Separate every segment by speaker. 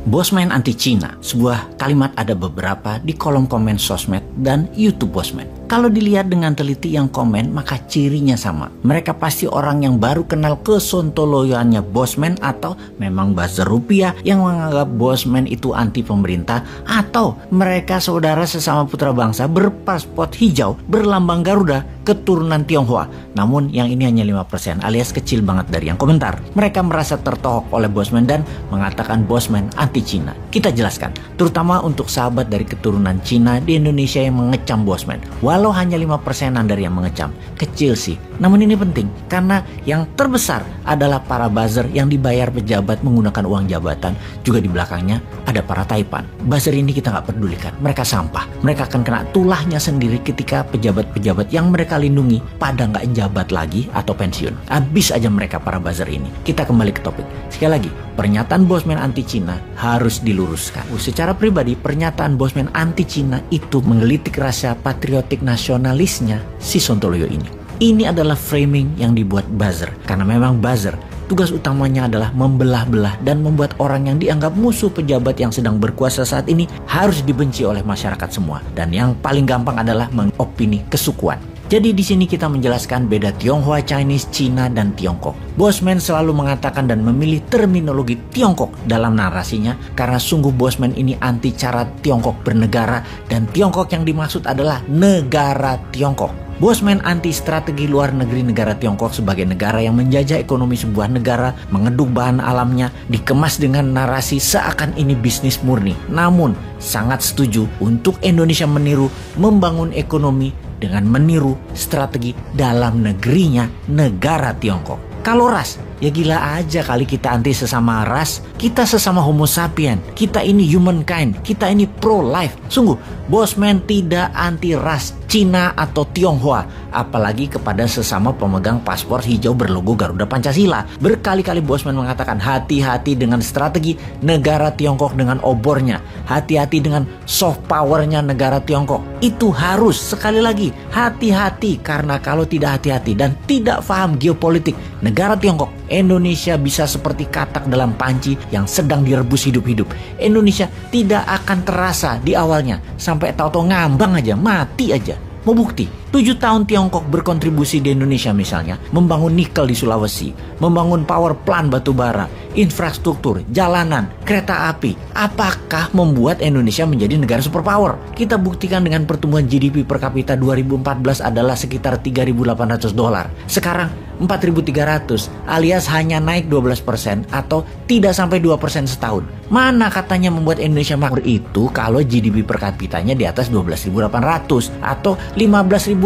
Speaker 1: Bosman anti Cina, sebuah kalimat ada beberapa di kolom komen sosmed dan YouTube Bosman. Kalau dilihat dengan teliti yang komen, maka cirinya sama. Mereka pasti orang yang baru kenal kesontoloyoannya Bosman, atau memang buzzer rupiah yang menganggap Bosman itu anti pemerintah, atau mereka saudara sesama putra bangsa berpaspor hijau berlambang Garuda keturunan Tionghoa. Namun yang ini hanya 5% alias kecil banget dari yang komentar. Mereka merasa tertohok oleh Bosman dan mengatakan Bosman anti Cina. Kita jelaskan, terutama untuk sahabat dari keturunan Cina di Indonesia yang mengecam Bosman. Walau hanya 5%-an dari yang mengecam, kecil sih. Namun ini penting karena yang terbesar adalah para buzzer yang dibayar pejabat menggunakan uang jabatan. Juga di belakangnya ada para taipan. Buzzer ini kita nggak pedulikan, mereka sampah. Mereka akan kena tulahnya sendiri ketika pejabat-pejabat yang mereka lindungi pada nggak jabat lagi atau pensiun. Habis aja mereka para buzzer ini. Kita kembali ke topik. Sekali lagi, pernyataan Bosman anti Cina harus diluruskan. Secara pribadi, pernyataan Bosman anti Cina itu menggelitik rasa patriotik nasionalisnya si Sontoloyo ini. Ini adalah framing yang dibuat buzzer. Karena memang buzzer tugas utamanya adalah membelah-belah dan membuat orang yang dianggap musuh pejabat yang sedang berkuasa saat ini harus dibenci oleh masyarakat semua. Dan yang paling gampang adalah mengopini kesukuan. Jadi di sini kita menjelaskan beda Tionghoa, Chinese, Cina, dan Tiongkok. Bosman selalu mengatakan dan memilih terminologi Tiongkok dalam narasinya karena sungguh Bosman ini anti cara Tiongkok bernegara dan Tiongkok yang dimaksud adalah negara Tiongkok. Bosman anti strategi luar negeri negara Tiongkok sebagai negara yang menjajah ekonomi sebuah negara, mengeduk bahan alamnya, dikemas dengan narasi seakan ini bisnis murni. Namun sangat setuju untuk Indonesia meniru membangun ekonomi dengan meniru strategi dalam negerinya, negara Tiongkok. Kalau ras, ya gila aja kali kita anti sesama ras. Kita sesama homo sapien. Kita ini humankind. Kita ini pro-life. Sungguh, Bosman tidak anti ras Cina atau Tionghoa. Apalagi kepada sesama pemegang paspor hijau berlogo Garuda Pancasila. Berkali-kali Bosman mengatakan hati-hati dengan strategi negara Tiongkok dengan obornya. Hati-hati dengan soft powernya negara Tiongkok. Itu harus, sekali lagi, hati-hati. Karena kalau tidak hati-hati dan tidak paham geopolitik negara Tiongkok, Indonesia bisa seperti katak dalam panci yang sedang direbus hidup-hidup. Indonesia tidak akan terasa di awalnya, sampai tahu-tahu ngambang aja, mati aja. Mau bukti? 7 tahun Tiongkok berkontribusi di Indonesia misalnya, membangun nikel di Sulawesi, membangun power plant batubara, infrastruktur, jalanan, kereta api. Apakah membuat Indonesia menjadi negara superpower? Kita buktikan dengan pertumbuhan GDP per kapita 2014 adalah sekitar $3.800. Sekarang 4.300 alias hanya naik 12% atau tidak sampai 2% setahun. Mana katanya membuat Indonesia makmur itu kalau GDP per kapitanya di atas 12.800 atau 15.800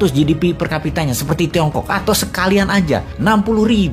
Speaker 1: GDP per kapitanya seperti Tiongkok, atau sekalian aja $60.000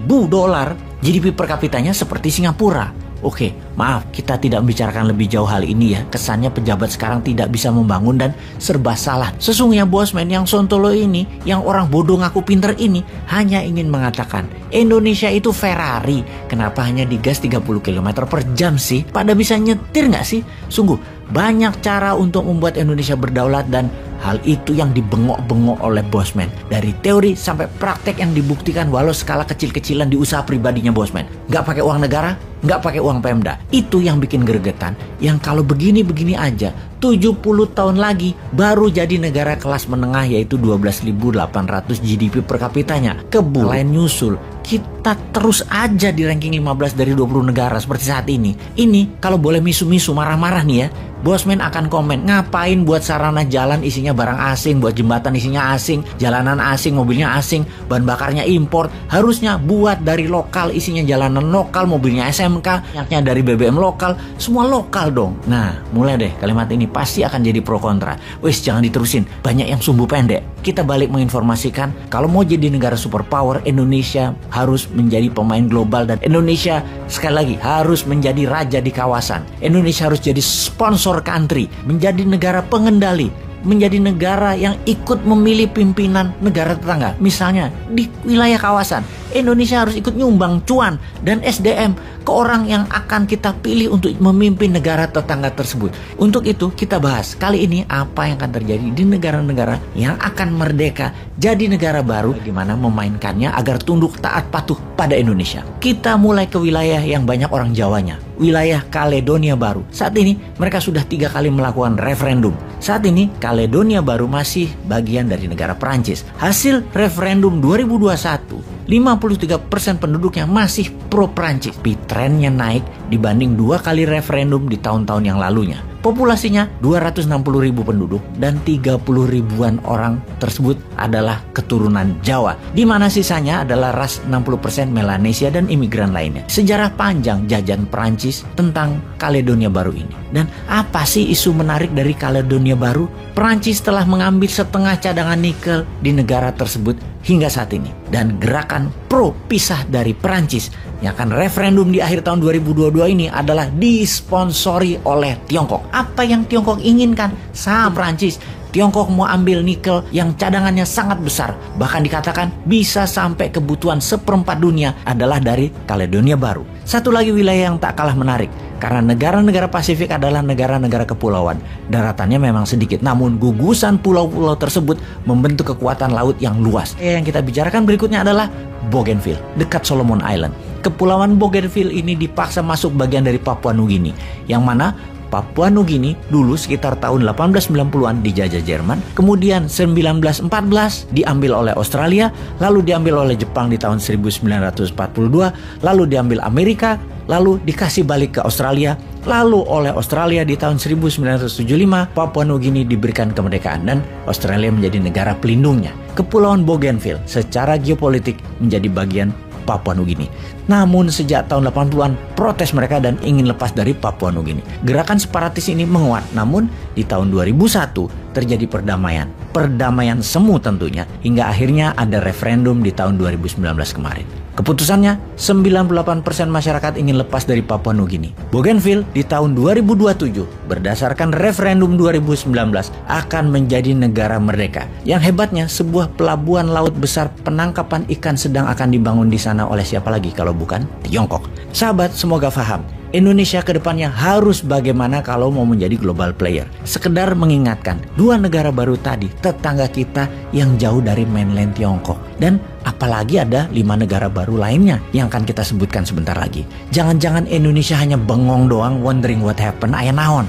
Speaker 1: GDP per kapitanya seperti Singapura. Oke, maaf kita tidak membicarakan lebih jauh hal ini ya. Kesannya pejabat sekarang tidak bisa membangun dan serba salah. Sesungguhnya Bosman yang sontolo ini, yang orang bodoh ngaku pinter ini, hanya ingin mengatakan Indonesia itu Ferrari. Kenapa hanya digas 30 km per jam sih? Pada bisa nyetir nggak sih? Sungguh banyak cara untuk membuat Indonesia berdaulat dan hal itu yang dibengok-bengok oleh Bosman. Dari teori sampai praktek yang dibuktikan walau skala kecil-kecilan di usaha pribadinya Bosman. Nggak pakai uang negara, nggak pakai uang Pemda. Itu yang bikin gregetan. Yang kalau begini-begini aja, 70 tahun lagi baru jadi negara kelas menengah yaitu 12.800 GDP per kapitanya. Lain nyusul. Kita terus aja di ranking 15 dari 20 negara seperti saat ini. Ini kalau boleh misu-misu marah-marah nih ya, Bosman akan komen, ngapain buat sarana jalan isinya barang asing, buat jembatan isinya asing, jalanan asing, mobilnya asing, bahan bakarnya import. Harusnya buat dari lokal, isinya jalanan lokal, mobilnya SMK, minyaknya dari BBM lokal, semua lokal dong. Nah, mulai deh kalimat ini pasti akan jadi pro kontra. Wis, jangan diterusin, banyak yang sumbu pendek. Kita balik menginformasikan, kalau mau jadi negara superpower, Indonesia harus menjadi pemain global dan Indonesia sekali lagi harus menjadi raja di kawasan. Indonesia harus jadi sponsor country, menjadi negara pengendali, menjadi negara yang ikut memilih pimpinan negara tetangga. Misalnya di wilayah kawasan, Indonesia harus ikut nyumbang cuan dan SDM ke orang yang akan kita pilih untuk memimpin negara tetangga tersebut. Untuk itu kita bahas kali ini apa yang akan terjadi di negara-negara yang akan merdeka jadi negara baru, bagaimana memainkannya agar tunduk taat patuh pada Indonesia. Kita mulai ke wilayah yang banyak orang Jawanya. wilayah Kaledonia Baru. Saat ini mereka sudah 3 kali melakukan referendum. Saat ini Kaledonia Baru masih bagian dari negara Perancis. Hasil referendum 2021, 53% penduduknya masih pro Prancis. Tapi trennya naik dibanding 2 kali referendum di tahun-tahun yang lalunya. Populasinya 260.000 penduduk dan 30 ribuan orang tersebut adalah keturunan Jawa, di mana sisanya adalah ras 60% Melanesia dan imigran lainnya. Sejarah panjang jajahan Perancis tentang Kaledonia Baru ini. Dan apa sih isu menarik dari Kaledonia Baru? Perancis telah mengambil setengah cadangan nikel di negara tersebut hingga saat ini. Dan gerakan pro pisah dari Perancis yang akan referendum di akhir tahun 2022 ini adalah disponsori oleh Tiongkok. Apa yang Tiongkok inginkan? Sama Perancis. Tiongkok mau ambil nikel yang cadangannya sangat besar. Bahkan dikatakan bisa sampai kebutuhan 1/4 dunia adalah dari Kaledonia Baru. Satu lagi wilayah yang tak kalah menarik. Karena negara-negara Pasifik adalah negara-negara kepulauan. Daratannya memang sedikit, namun gugusan pulau-pulau tersebut membentuk kekuatan laut yang luas. Yang kita bicarakan berikutnya adalah Bougainville, dekat Solomon Island. Kepulauan Bougainville ini dipaksa masuk bagian dari Papua Nugini, yang mana Papua Nugini dulu sekitar tahun 1890-an dijajah Jerman, kemudian 1914 diambil oleh Australia, lalu diambil oleh Jepang di tahun 1942, lalu diambil Amerika, lalu dikasih balik ke Australia, lalu oleh Australia di tahun 1975 Papua Nugini diberikan kemerdekaan dan Australia menjadi negara pelindungnya. Kepulauan Bougainville secara geopolitik menjadi bagian Papua Nugini. Namun sejak tahun 80-an protes mereka dan ingin lepas dari Papua Nugini. Gerakan separatis ini menguat, namun di tahun 2001 terjadi perdamaian. Perdamaian semu tentunya, hingga akhirnya ada referendum di tahun 2019 kemarin. Keputusannya, 98% masyarakat ingin lepas dari Papua Nugini. Bougainville di tahun 2027 berdasarkan referendum 2019 akan menjadi negara merdeka. Yang hebatnya, sebuah pelabuhan laut besar penangkapan ikan sedang akan dibangun di sana oleh siapa lagi kalau bukan Tiongkok. Sahabat, semoga paham. Indonesia ke depannya harus bagaimana kalau mau menjadi global player. Sekedar mengingatkan, 2 negara baru tadi tetangga kita yang jauh dari mainland Tiongkok. Dan apalagi ada 5 negara baru lainnya yang akan kita sebutkan sebentar lagi. Jangan-jangan Indonesia hanya bengong doang wondering what happened, aya naon.